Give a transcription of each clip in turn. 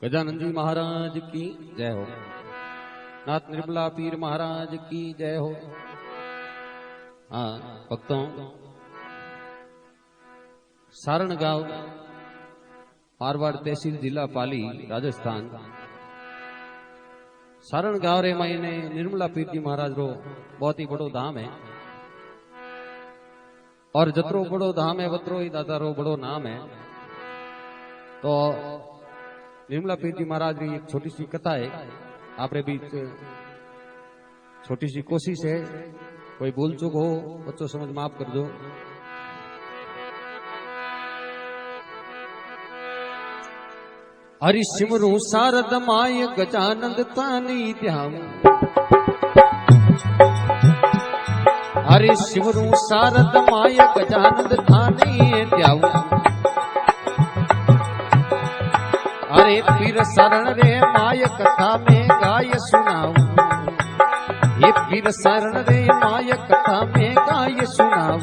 गजानन जी महाराज की जय हो। नाथ निर्मला पीर महाराज की जय हो। हाँ भक्तों, सारण गांव मारवाड़ तहसील जिला पाली राजस्थान। सारण गांव रे मायने निर्मला पीर जी महाराज रो बहुत ही बड़ो धाम है और जतरो बड़ो धाम है वतरो ही दादा रो बड़ो नाम है। तो निर्मला पीर जी महाराज की एक छोटी सी कथा है आपरे बीच, छोटी सी कोशिश है, कोई भूल चूक हो बच्चों समझ माफ कर दो। हरि सिमरू शारद माय गजानंद तानी ध्यान, हरि सिमरू शारद माय गजानंद तानी ध्यान। अरे पीर शरण रे माय कथा में गाय सुनाऊ, ये पीर शरण रे माय कथा में गाय सुनाऊ।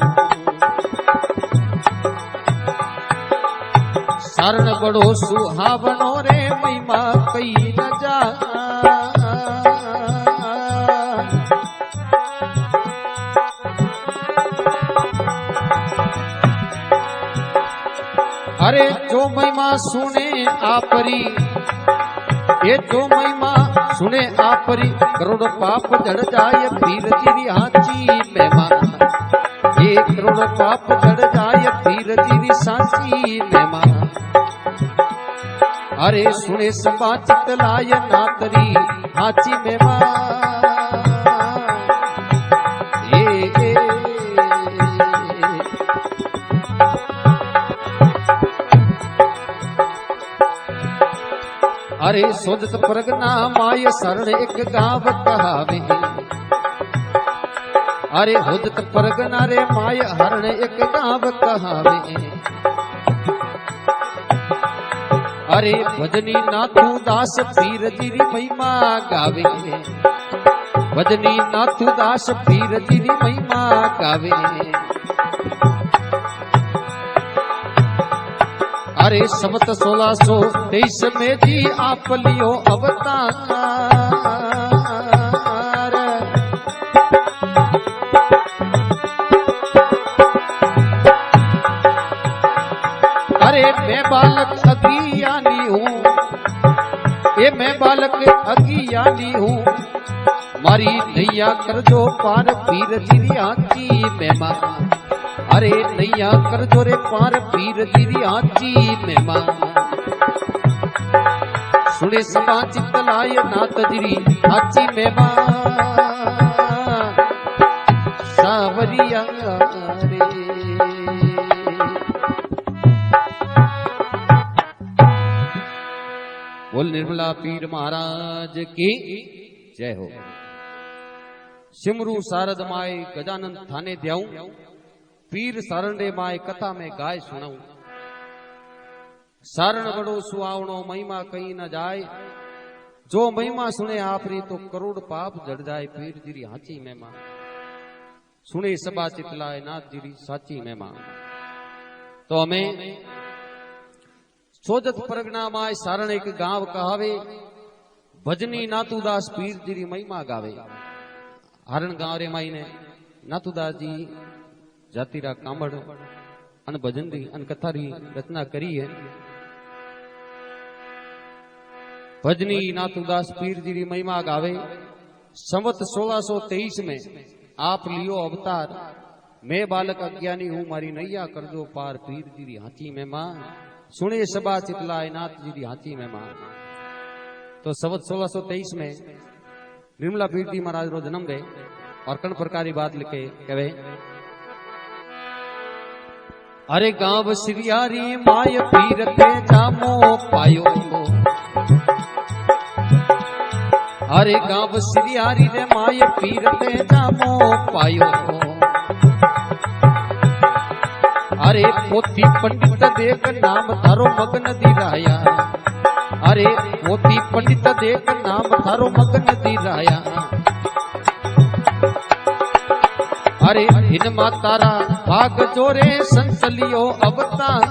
शरण बड़ो सुहावनो रे महिमा कई न जा। अरे जो महिमा सुने आपरी, ये जो महिमा सुने आपरी, करोड़ पाप जड़ जाए पीर जी हाची महिमा। ये करोड़ पाप जड़ जाए पीर जी सांची महिमा। अरे सुने सबा चितलाय नातरी हाची महिमा। अरे सोदत परगना माय शरण एक गाँव कहावे। अरे होदत परगना रे माय हरण एक गाँव कहावे। अरे भजनी नाथू दास पीर जी महिमा गावे। भजनी नाथू दास पीर जी महिमा गावे। अरे संवत 1623 में जी आप लियो अवतार। अरे मैं बालक अज्ञानी हूँ, ये मैं बालक अज्ञानी हूँ, मारी नैया कर जो पार पीर जी आची महिमा। अरे नैया कर जो रे पार पीर जी आची महिमा। सुने सबा चितलाय नाथ जी आची महिमा। सावरिया रे बोल निर्मला पीर महाराज की जय हो। सिमरू शारद माय गजानंद थाने ध्याऊं, पीर सारण रे माय कथा में गाय सुनाऊं। सारण बड़ो सुहावणो महिमा कहीं न जाए, जो महिमा सुने आपरी तो करोड़ पाप जड़ जाए पीर जी हाची महिमा। सुने सबा चितलाए नाथ जी साची महिमा। तो हमें सोजत परगना माय सारण एक गांव कहावे। भजनी नाथूदास पीर जी महिमा गावे। हरण गांव रे माई ने नाथूदास जी जातिरा कामड़ अन भजन री अन कथा री रचना करी है। भजनी नाथूदास पीर जी महिमा गावे। संवत 1623 में आप लियो अवतार। मैं बालक अज्ञानी हूँ, मारी नैया कर दो पार पीर जी हाची महिमा। सुने सबा चितलाए नाथ जी हाची महिमा। तो संवत 1623 में निर्मला पीर जी महाराज रो जन्म रे और कण प्रकार बात लिखे कहे। अरे गांव श्रियारी माय पीर ते जामो पायो। अरे गांव श्रियारी रे माय पीर ते जामो पायो। अरे पोथी पंडित देख नाम थारो मगन दिराया। अरे पोथी पंडित देख नाम थारो मगन दिराया। अरे इन मातारा भाग जोरे संसलियो अवतार।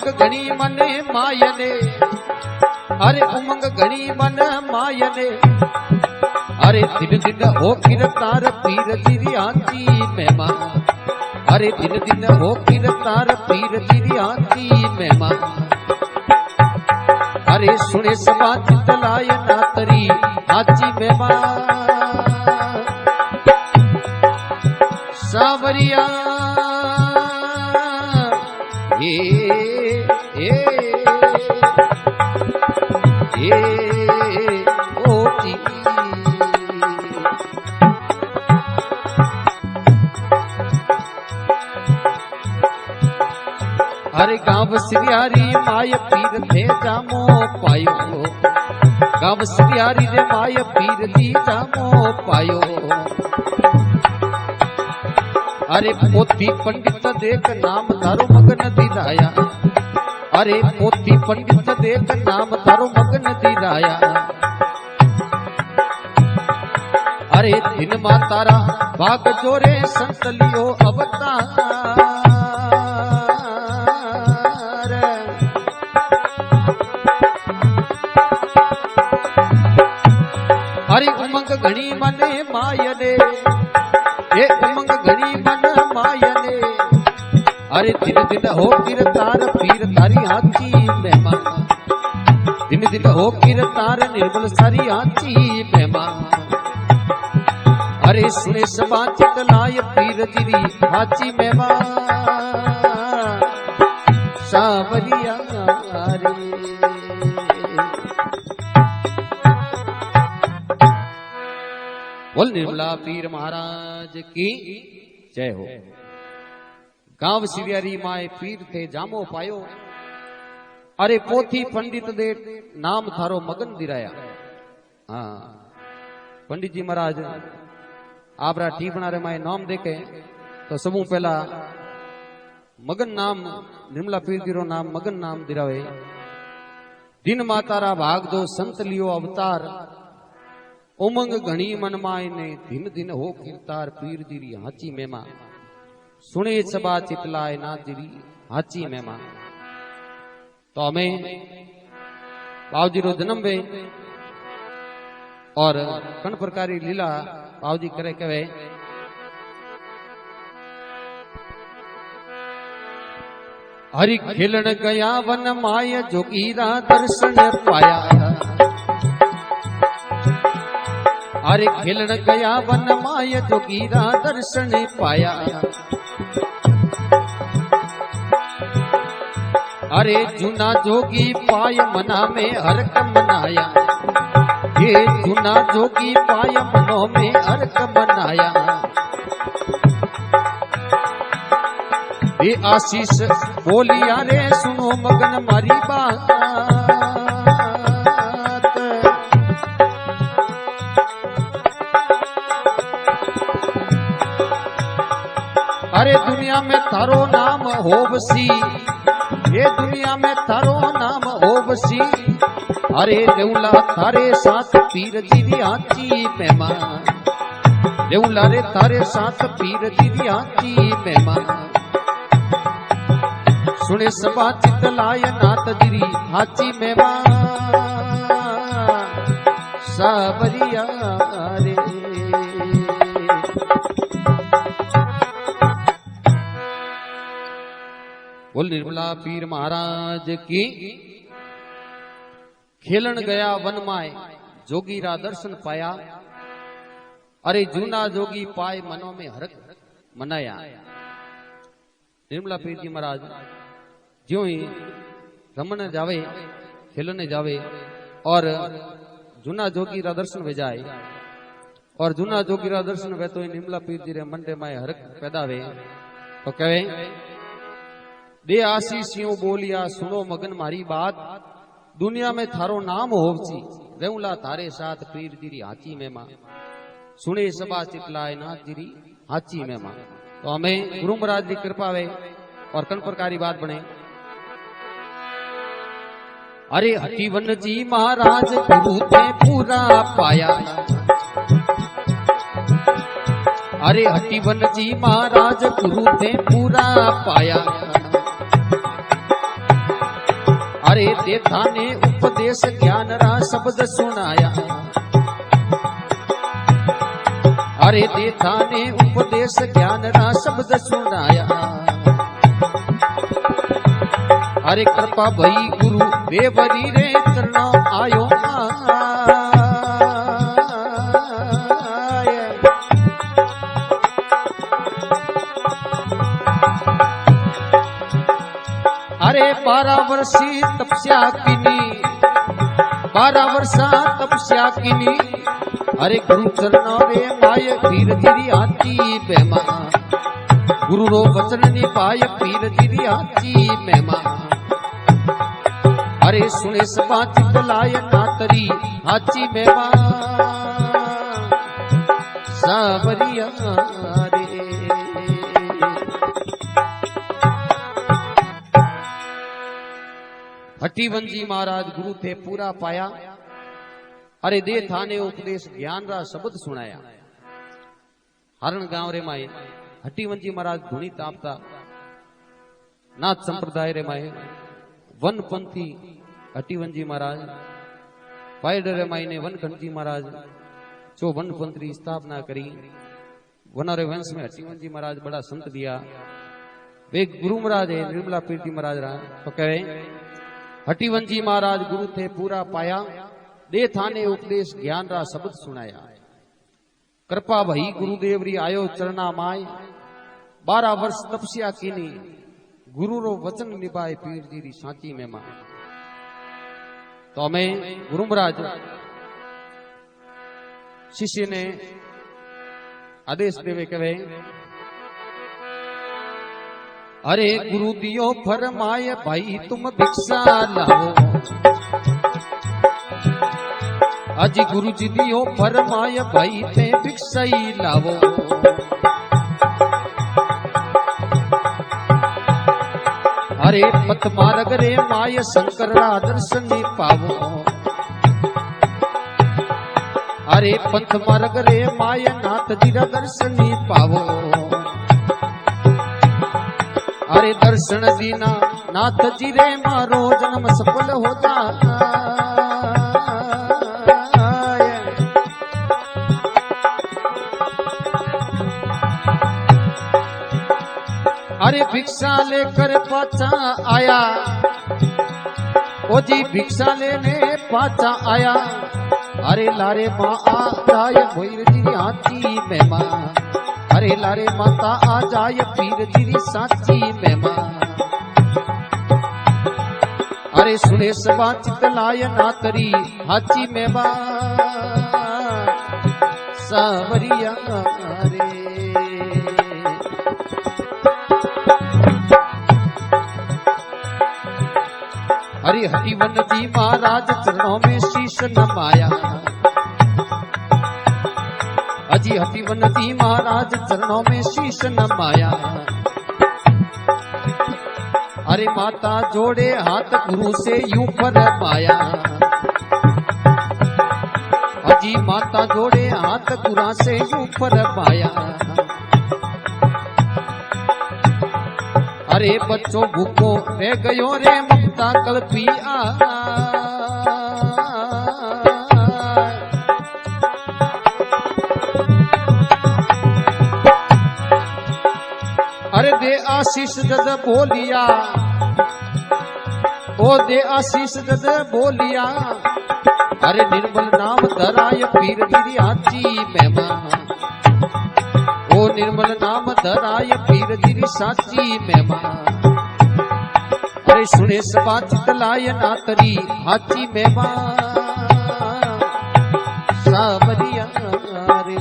उमंग घणी मन मायने, अरे उमंग घणी मन मायने, अरे दिन दिन हो किरतार पीर जी आती महिमा, अरे दिन दिन हो किरतार पीर जी आती महिमा, अरे सुने सभा चितलाय नातरी आची महिमा, सावरिया ये ओटी अरे गाँव सिरियारी माय पीर थे जामो पायो, गाँव सिरियारी रे माय पीर दी जामो पायो, अरे पोथी पंडित देख नाम धारो मगन दिराया, अरे पोथी पंडित देख नाम धारो मगन दिराया, अरे दिन मा तारा भाग जोरे संत लियो अवतार, अरे उमंग घणी मने मायने, ये उमंग घणी मन मायने, अरे दिन दिन हो किरतार पीर तारी आची महिमा, दिन दिन हो किरतार निर्मल सारी आची महिमा, अरे सुने सभा चितलाय पीर जिरी आची महिमा, सावरिया रे। बोल निर्मला पीर महाराज की जय हो। गांव सिरियारी माए पीर थे जामो पायो, अरे पोथी पंडित दे नाम थारो मगन दिराया। हाँ पंडित जी महाराज आपरा टीपना रे माए नाम देखे तो सबू पहला मगन नाम निर्मला पीर जी रो नाम मगन नाम दिरावे। दिन मातारा भाग दो संत लियो अवतार, उमंग घणी मन माय ने दिन दिन हो किरतार पीर जीरी हाची महिमा, सुने सभा चितलाय नाथ जीरी हाची महिमा। तो हमें बाबूजी रो जन्म वे और कण प्रकारी लीला बाबूजी करे कहे। हरि खेलन गया वन माय जोगीरा दर्शन पाया, अरे खेलन गया वन माय जोगीरा दर्शन पाया, अरे जुना जोगी पाय मना में हरक मनाया, ये जुना जोगी पाय मनो में हरक मनाया, ये आशीष बोलिया रे सुनो मगन मारी बात, अरे दुनिया में थारो नाम होवसी, ये दुनिया में थारो नाम होवसी, अरे देउला थारे साथ पीर जी दी आची महिमा, देउला रे थारे साथ पीर जी दी आची महिमा, सुने सभा चितलाय नाथ जीरी हाची महिमा, सावरिया रे। बोल निर्मला पीर महाराज की। खेलन गया वन माय जोगीरा दर्शन पाया, अरे जूना जोगी पाए मनो में हरक मनाया। निर्मला पीर जी महाराज ज्यों ही रमन जावे खेलने जावे और जूना जोगीरा दर्शन वे जाए, और जूना जोगीरा दर्शन वे तो निर्मला पीर जी रे मंडे माए हरक पैदा वे तो कहे दे आशीषियों बोलिया सुनो मगन मारी बात, दुनिया में थारो नाम होवसी, रेउला थारे साथ पीर जीरी हाची महिमा, सुने सभा चितलाय नाथ जीरी हाची महिमा। तो हमें गुरु महाराज की कृपा वे और कन प्रकारी बात बने। अरे हटिवन जी महाराज गुरु थे पूरा पाया, अरे हटिवन जी महाराज गुरु थे पूरा पाया, अरे देखा ने उपदेश ज्ञान रा शब्द सुनाया, अरे देखा ने उपदेश ज्ञान रा शब्द सुनाया। अरे कृपा भई गुरु बेवरी रे चरणों आयो अरे 12 वर्षी तपस्या कीनी, 12 वर्षा तपस्या कीनी। अरे गुरु चरणों रे माय पीर जिरी आती बेमा, गुरु रो वचन निभाय पीर जिरी आती मेमा। अरे सुने सबा चित लाय नातरी हाची मेमा सावरिया रे। हटीवंजी महाराज गुरु थे पूरा पाया। अरे दे थाने उपदेश ज्ञान रा शब्द सुनाया। हरण गांव रे माए हटीवंजी महाराज धुनी तापता नाथ संप्रदाय रे माए वनपंथी हटीवंजी महाराज पायडर रे माई ने वनखंडजी महाराज जो वनपंथी स्थापना करी। वनारे वंश में हटीवंजी महाराज बड़ा संत दिया। वे गुरु महाराज है निर्मला पीर महाराज रहा तो कहे हटीवंजी महाराज गुरु थे पूरा पाया। दे थाने उपदेश ज्ञान रा शब्द सुनाया। कृपा भई गुरुदेव री आयो चरणा माय, 12 वर्ष तपस्या कीनी, गुरु रो वचन निभाए पीर जी री साची में मां। तो हमें गुरु महाराज शिष्य ने आदेश देवे कहे अरे गुरु दियो फरमाए भाई तुम भिक्षा लाओ। अज गुरु जी दियो फरमाए भाई ते भिक्षा ही लाओ। अरे पत मार्ग रे माय शंकर रा दर्शन पावो। अरे पंथ मार्ग रे माय नाथ जी रा दर्शन पावो। अरे दर्शन दीना नाथ जी रे मारो जन्म सफल हो जा। अरे भिक्षा लेकर पाचा आया, ओ जी भिक्षा लेने पाचा आया। अरे लारे माँ आ जाए भैर जी हाथी में माँ। अरे लारे माता आ जाए पीर जी साची में मां। अरे सुने सबा चित लाय नातरी हाची में मां सावरिया रे। अरे हरिवन जी महाराज चरणों में शीश नमाया। अजी हरिवन जी महाराज चरणों में शीश नमाया। अरे माता जोड़े हाथ गुरु से यूं फरमाया। अजी माता जोड़े हाथ गुरु से यूं फरमाया। अरे बच्चों भूखो रह गयो रे ममता कल्पी आ। अरे दे आशीष जद बोलिया, ओ दे आशीष जद बोलिया। अरे निर्मल नाम धराय पीर गिरी हाथी में मां। ओ निर्मल नाम धराय पीर गिरी साची में मां। अरे सुने सबा चित लाय नातरी हाथी में मां सावरिया रे।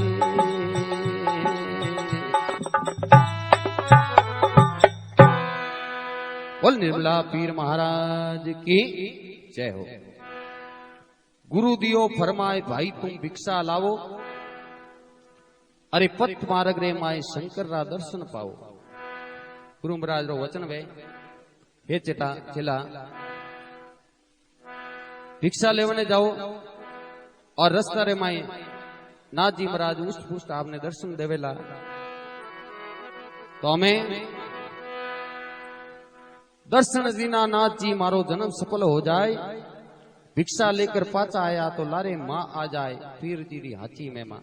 बोल निर्मला पीर महाराज की जय हो। गुरु दियो फरमाए भाई तुम भिक्षा लावो। अरे पथ मार्ग रे माए शंकर रा दर्शन पाओ। गुरु महाराज रो वचन वे हे चेटा चेला भिक्षा लेवने जाओ और रस्ता रे माए नाथ जी महाराज उष्ट पुष्ट आपने दर्शन देवेला। तो हमें दर्शन दीनानाथ जी मारो जन्म सफल हो जाए, भिक्षा लेकर पाचा आया तो लारे माँ आ जाए, पीर जी री हाची में माँ।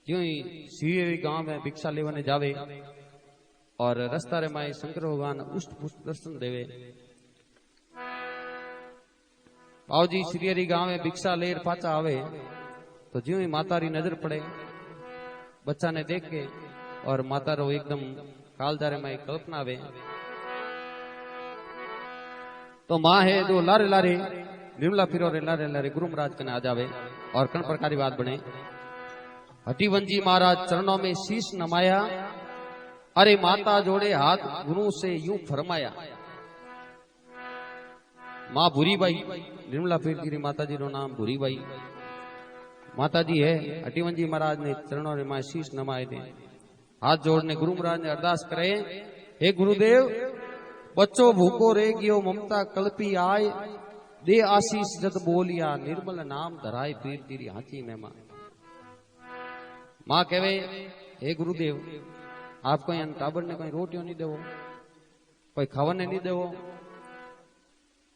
क्यों ही श्री गांव में भिक्षा लेवाने जावे और रस्ता रे माई शंकर भगवान उष्ट पुष्ट दर्शन देवे। बाबूजी श्री गांव में भिक्षा लेर पाचा आवे तो ज्यों ही माता री नजर पड़े बच्चा ने देख के और माता रो एकदम कालदारे माई कल्पना आवे तो माँ है जो लारे लारे निर्मला फिरो रे लारे लारे गुरु महाराज कने आ जावे और कण प्रकार की बात बने। हटीवंजी महाराज चरणों में शीश नमाया, अरे माता जोड़े हाथ गुरु से यूं फरमाया। माँ भूरीबाई निर्मला पीर जी माता जी रो नाम भूरीबाई माता जी है। हटीवंजी महाराज ने चरणों में शीश नमाए थे, हाथ जोड़ने गुरु महाराज ने अरदास करे, हे गुरुदेव बच्चो भूखो रे गियो ममता कल्पी आए, दे आशीष जत बोलिया निर्मल नाम धराए पीर तेरी हाथी में मां। मां कहे, हे गुरुदेव आपको यहाँ टाबर ने कोई रोटियों नहीं देवो, कोई खावाने नहीं देवो।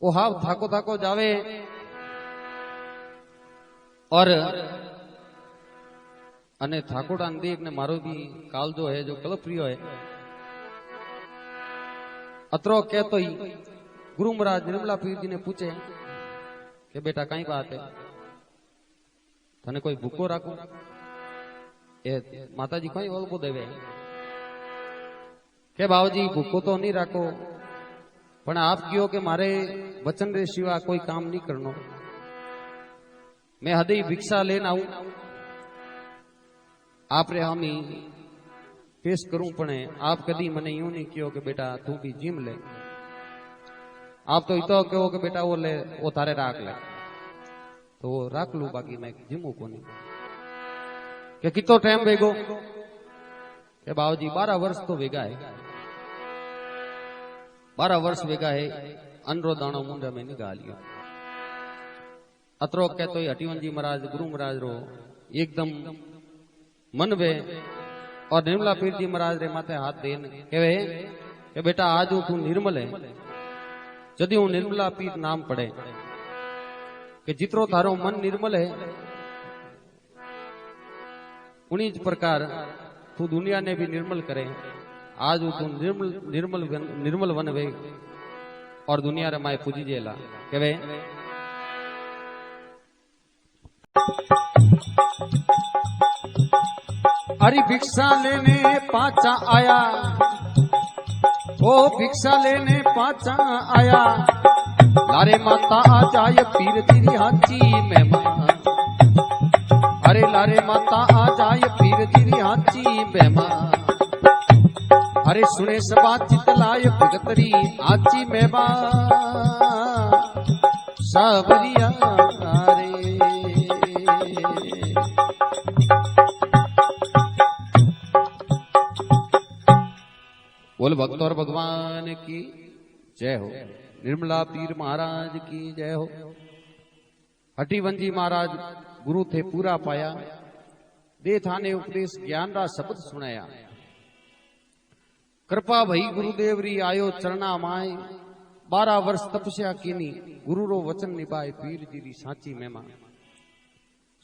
वो हाव थाको थाको जावे और अने ठाकुर देख ने मारो भी काल जो है जो कल्प्रियो है अतरो कहतो ही गुरु महाराज निर्मला पीर जी ने पूछे कि बेटा कई बात है, तने कोई भूखो राखो? ए माता जी कोई ओलबो देवे के बाबूजी भूखो तो नहीं राखो, पण आप कहो कि मारे वचन रे सिवा कोई काम नहीं करनो। मैं हदई भिक्षा लेना आऊं आप रे हामी पेश करूं, पण आप कदी मने यूं नहीं कहो कि बेटा तू भी जिम ले। आप तो इतो कहो कि बेटा वो ले वो थारे राख ले, तो वो राख लू, बाकी मैं जिमू को नहीं। कि कितो टाइम वेगो के बाबूजी 12 वर्ष तो वेगा है, 12 वर्ष वेगा है। अनरो दाणो मुंडा में निकाल लियो। अतरो कहतो ही हटीवंजी महाराज गुरु महाराज रो एकदम मन वे और निर्मला पीर जी महाराज रे माथे हाथ देन कहे कि बेटा आज तू निर्मल है, यदि हूँ निर्मला पीर नाम पड़े कि जितरो थारो मन निर्मल है उन्हीं प्रकार तू दुनिया ने भी निर्मल करे। आज तू निर्मल वन वे और दुनिया रे माए पूजी जेला कहे। अरे भिक्षा लेने पाचा आया, ओ भिक्षा लेने पाचा आया, लारे माता आ जाए पीर तेरी हाथी में मां। अरे लारे माता आ जाए पीर तेरी हाथी में मां। अरे सुने सबा चितलाय भगतरी हाथी में मां सबरिया रे। बोल भक्त और भगवान की जय हो, निर्मला पीर महाराज की जय हो। हटीवंजी महाराज गुरु थे पूरा पाया, दे थाने उपदेश ज्ञान रा शब्द सुनाया। कृपा भई गुरुदेव री आयो चरणा माए, 12 वर्ष तपस्या कीनी गुरु रो वचन निभाए पीर जी री साची महिमा।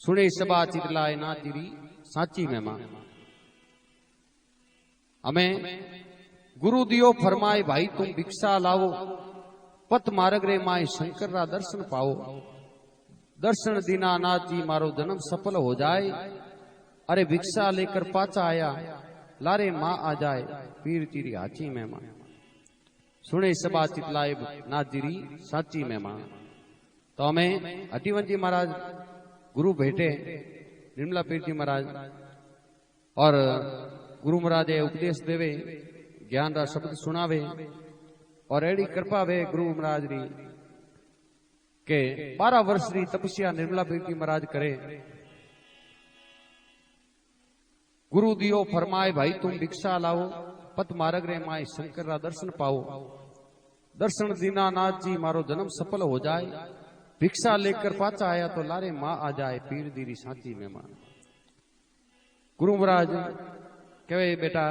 सुने सबा चितलाए नाथ जी री साची महिमा। हमें गुरु दियो फरमाए भाई तुम भिक्षा लाओ, पत मार्ग रे माए शंकर रा दर्शन पाओ। दर्शन दीनानाथ जी मारो जन्म सफल हो जाए, अरे भिक्षा लेकर पाचा आया, लारे माँ आ जाए पीर तेरी हाची में मां। सुने सबा चितलाए नाथ जी री साची में मां। तो हमें हटीवंजी महाराज गुरु भेटे निर्मला पीर जी महाराज और गुरु महाराज उपदेश देवे, ज्ञान रा शब्द सुनावे और एड़ी कृपा वे गुरु महाराज री के 12 वर्ष री तपस्या निर्मला पीर जी महाराज करे। गुरु दियो फरमाए भाई तुम भिक्षा लाओ, पत मार्ग रे माए शंकर रा दर्शन पाओ। दर्शन दीनानाथ जी मारो जन्म सफल हो जाए, भिक्षा लेकर पाचा आया तो लारे माँ आ जाए पीर दीरी साची में मां। गुरु महाराज कहे बेटा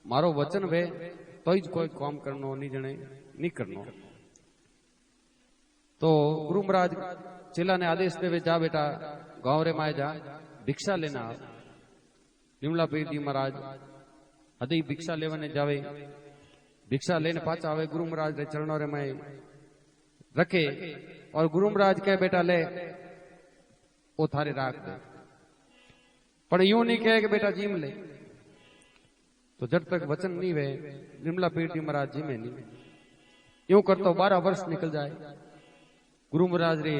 मारो वचन वे तो ही कोई काम करनो नहीं जने नहीं करनो। तो गुरु महाराज चेला ने आदेश देवे जा बेटा गांव रे माए जा भिक्षा लेना। निर्मला पीर जी महाराज हदी भिक्षा लेवने जावे, भिक्षा लेने पाचा आवे गुरु महाराज रे चरणों रे माए रखे और गुरु महाराज कहे बेटा ले वो थारे राख दे, पर यूं नहीं कहे कि बेटा जीम ले। तो जब तक वचन नहीं वे निर्मला पीर जी महाराज जीमे नहीं। यूं करतो 12 वर्ष निकल जाए। गुरु महाराज रे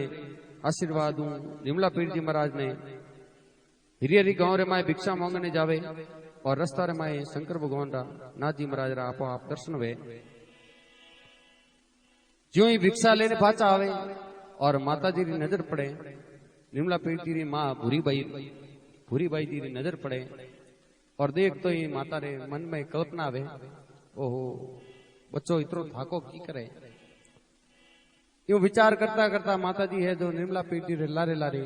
आशीर्वाद निर्मला पीर जी महाराज ने हिरियरी गांव रे माए भिक्षा मांगने जावे और रस्ता रे माए शंकर भगवान रा नाथ जी महाराज रा आपो आप दर्शन वे। ज्यों ही भिक्षा लेने पाचा आवे और माता जी री नजर पड़े, निर्मला पीर जी री मां भूरी बाई जी री नजर पड़े और देख तो ही माता रे मन में कल्पना आवे, ओहो बच्चों इतरो थाको की करे। यूं विचार करता करता माता जी है जो निर्मला पीर जी रे लारे लारे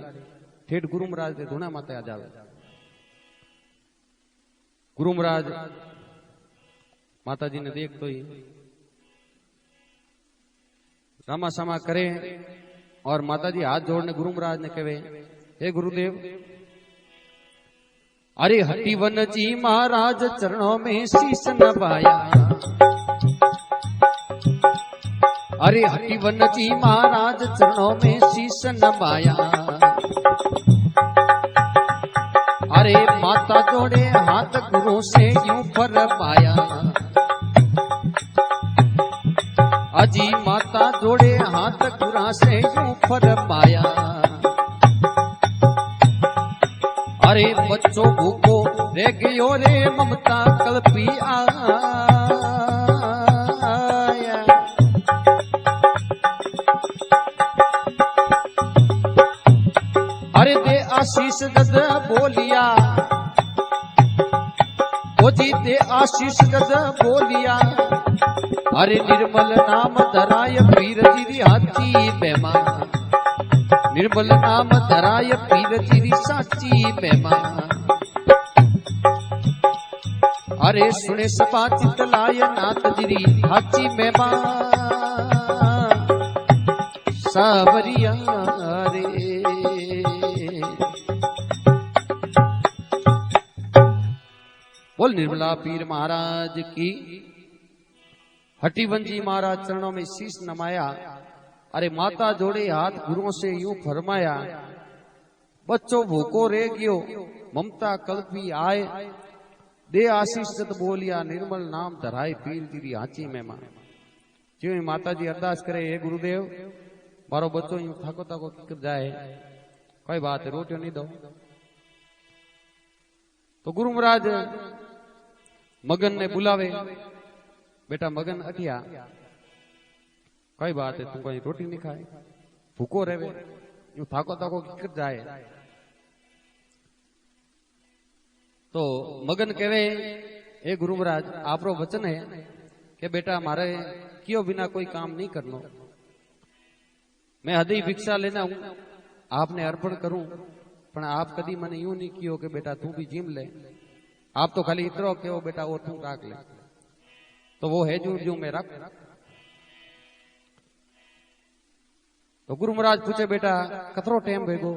ठेठ गुरु महाराज रे धुना माते आ जावे। गुरु महाराज माता जी ने देख तो ही रामा सामा करे और माता जी हाथ जोड़ने गुरु महाराज ने कहे, हे गुरुदेव, अरे हटिवन जी महाराज चरणों में शीश नवाया। अरे हटिवन जी महाराज चरणों में शीश नवाया। अरे माता जोड़े हाथ गुरु से यूं फरमाया। अजी माता जोड़े हाथ गुरा से यूं फरमाया। अरे बच्चों भूखो रह गयो रे ममता कल्पी आया। अरे दे आशीष गद बोलिया, ओ जी दे आशीष गद बोलिया। अरे निर्मल नाम धराय पीर जी री हाथी बेमा। निर्मल नाम धराय पीर जी री साची बेमा। अरे सुने सपा चित लाय नाथ जी री हाची बेमा। सावरिया रे बोल निर्मला पीर महाराज की। हटिवंजी महाराज चरणों में शीश नमाया। अरे माता जोड़े हाथ गुरुओं से यूं फरमाया। बच्चों भूखो रह गयो ममता कल्पी आए। दे आशीष जत बोलिया निर्मल नाम धराए पीर जी री हाची में मां। जो माता जी अरदास करे, हे गुरुदेव मारो बच्चो यूं थाको थाको कर जाए, कोई बात है रोटियों नहीं दो। तो गुरु महाराज मगन ने बुलावे, बेटा मगन अठिया, कोई बात है तू कोई रोटी नहीं खाए, भूखो रहे, यूं थाको थाको कर जाए। तो मगन कहे, ए गुरु महाराज आपरो वचन है कि बेटा मारे कियो बिना कोई काम नहीं करनो। मैं हदी भिक्षा लेना हूं, आपने अर्पण करूं, पर आप कदी मैंने यूं नहीं कियो कि बेटा तू भी जिम ले। आप तो खाली इतरो कहो बेटा वो तू राख ले, तो वो है जो मैं रख। तो गुरु महाराज पूछे, बेटा कतरो टाइम भेगो?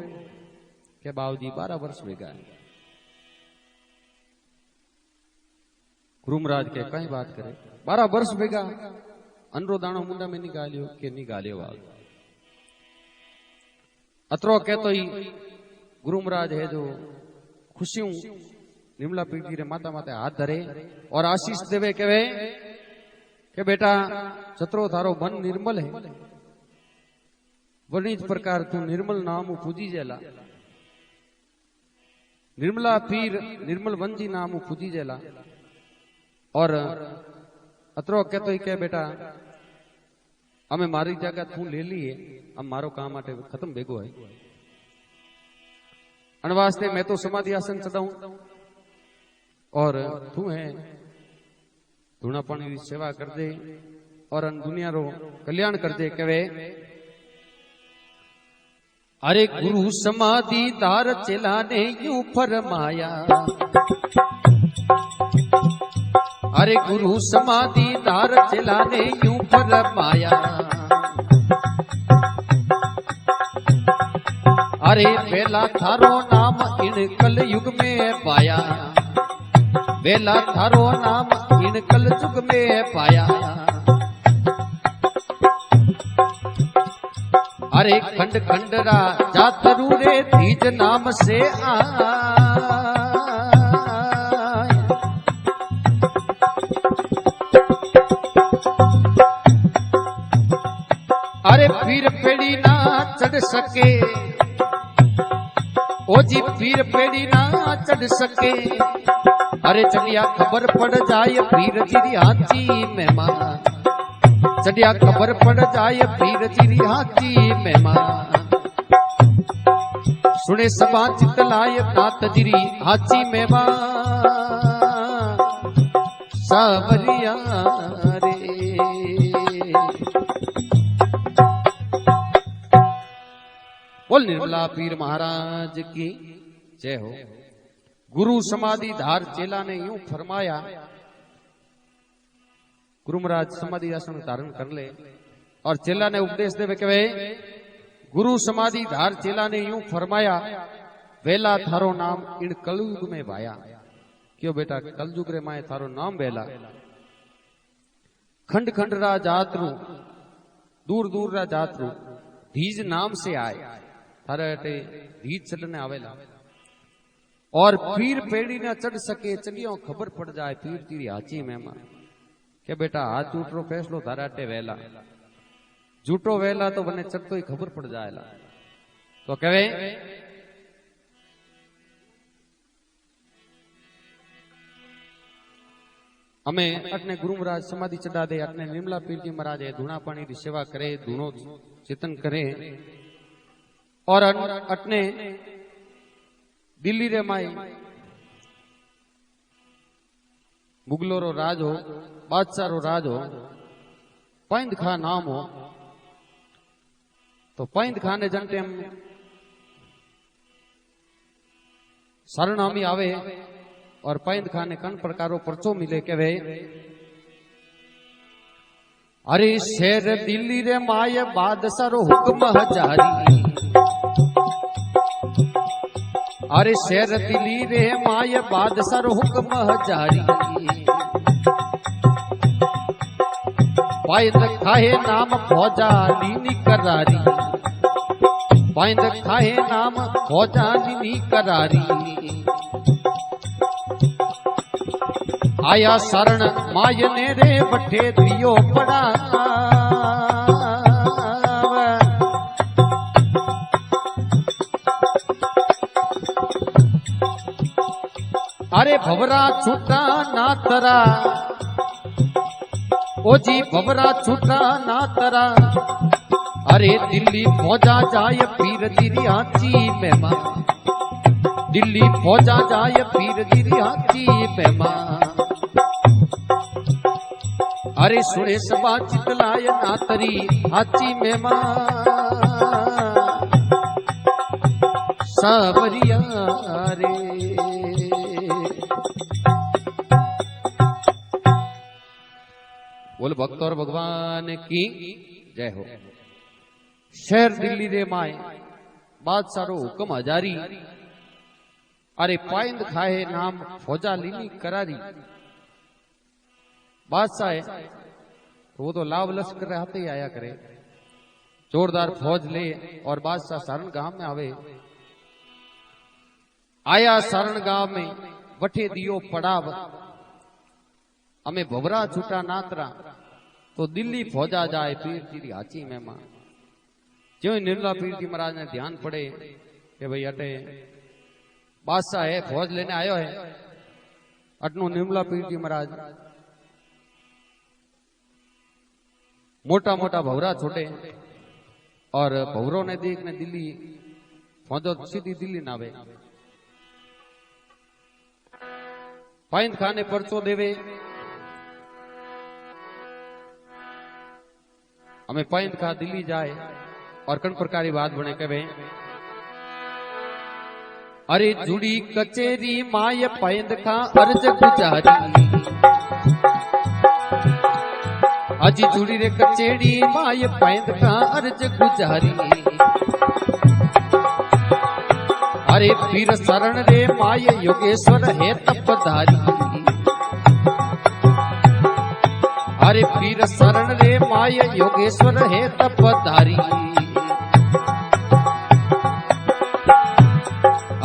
के बाबूजी 12 वर्ष भेगा है। गुरु महाराज के कई बात करे, 12 वर्ष भेगा अनरो दाणो मुंडा में नहीं गालियो के नहीं गालियो बाबू। अतरो कहतो ही गुरु महाराज है जो खुशियों निर्मला पीर जी रे माता माते हाथ धरे और आशीष देवे, कहे कि बेटा चतरो थारो मन निर्मल है, वनिज प्रकार तू निर्मल नाम पूजी जेला। निर्मला पीर निर्मल वंजी नाम पूजी जेला। और अतरो कहतो ही के बेटा हमें मारी जगह तू ले ली है, अब मारो काम आटे खत्म भेगो है। अनवास्ते मैं तो समाधि आसन चढ़ाऊं और तू है धूना पानी की सेवा कर दे और अन दुनिया रो कल्याण कर दे। कहे, अरे गुरु समाधि दार चेला ने यूं फरमाया। अरे गुरु समाधि धार चेला ने यूं फरमाया, अरे वेला थारो नाम इन कल युग में पाया, वेला थारो नाम इन कल युग में पाया। अरे खंड खंडरा जातरू रे धीज नाम से अरे पीर पेड़ी ना चढ़ सके, ओ जी पीर पेड़ी ना चढ़ सके। अरे चढ़िया खबर पड़ जाए पीर जी हाथी में मां, चढ़िया खबर पड़ जाए पीर जी हाथी में मां। सुने सबा चितलाय नाथ जी हाथी में मां, सावरिया रे। बोल निर्मला पीर महाराज की जय हो। गुरु समाधि धार चेला ने यूं फरमाया, गुरु महाराज समाधि आसन धारण कर ले और चेला ने उपदेश देवे के वे गुरु समाधि धार चेला ने यूं फरमाया, वेला थारो नाम इन कलयुग में भाया। क्यों बेटा कलयुग रे माए थारो नाम वेला। खंड खंड रा जातरू दूर दूर रा जातरू धीज नाम से आए, थारे अटे धीज चलने आवेला। और पीर पेड़ी न चढ़ सके, चलियो खबर पड़ जाए पीर तेरी हाची में मां के बेटा हाथ झूठो फैसलो थारे अटे वेला, झूठो वेला तो बने चढ़तो ही खबर पड़ जाएला। तो कहे हमें अटने गुरु महाराज समाधि चढ़ा दे, अटने निर्मला पीर जी महाराज है धूना पानी की सेवा करे, धूनो चिंतन करे। और अटने दिल्ली रे माई मुगलो रो राज हो, बादशाह रो राज हो, पैंद खा नाम हो। तो पैंद खाने जनते हम शरणामी आवे और पैंद खाने कन प्रकारो पर्चो मिले के वे अरे शेर दिल्ली रे माय बादशाह रो हुक्म हजारी, अरे शेर दिल्ली रे माय बादशाह रो हुक्म हजारी। पैंद खाए नाम फौजा लीनी करारी, पैंद खाए नाम फौजा लीनी करारी। आया शरण मायने रे बठे दियो पड़ा, अरे भवरा छूटा ना तरा, ओ जी भवरा छूटा ना तरा। अरे दिल्ली फौजा जाए पीर जी हाथी में मां, दिल्ली फौजा जाए पीर जी हाथी में मां। अरे सुने सबा चितलाय नातरी हाथी में मां, सावरिया रे। बोल भक्त और भगवान की जय हो। शहर दिल्ली रे माए बादशाह रो हुक्म हजारी, अरे पैंद खाए नाम फौजा लीनी करारी। बादशाह है तो वो तो लाभ लश्कर हाथे ही आया करे, जोरदार फौज ले और बादशाह सारण गांव में आवे। आया सारण गांव में वठे दियो पड़ाव, हमें भवरा छूटा नातरा। तो दिल्ली फौजा जाए पीर जी हाची में मां। जो निर्मला पीर जी महाराज ने ध्यान पड़े कि भाई अटे बादशाह है फौज लेने आयो है, अटनो निर्मला पीर जी महाराज मोटा मोटा भवरा छोटे और भवरों ने देख ने दिल्ली फौजो सीधी दिल्ली ना आवे। पैंद खाने परचो देवे, हमें पैंद खा दिल्ली जाए और कन प्रकार की बात बने कहे अरे जुड़ी कचेरी माय पैंद का अर्ज गुजारी अजी जुड़ी रे कचेरी माय पैंद का अर्ज गुजारी अरे पीर शरण रे माय योगेश्वर है तपधारी अरे पीर शरण रे माय योगेश्वर है तपधारी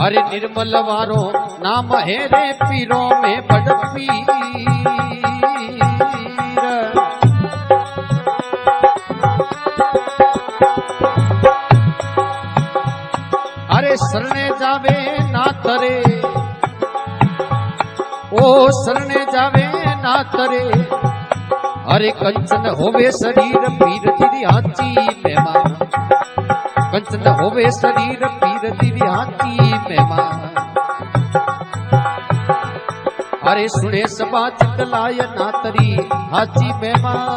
अरे निर्मल वारो नाम है रे पीरों में बड़ पीर अरे शरणे जावे ना तरे ओ शरणे जावे ना तरे अरे कंचन होवे शरीर पीर तेरी हाथी मेहमान कंचन होवे शरीर पीर तेरी हाथी मेहमान अरे सुने सबा चितलाय ना तरी हाथी मेहमान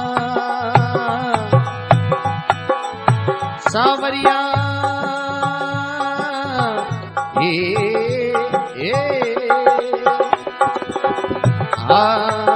सावरिया ए आ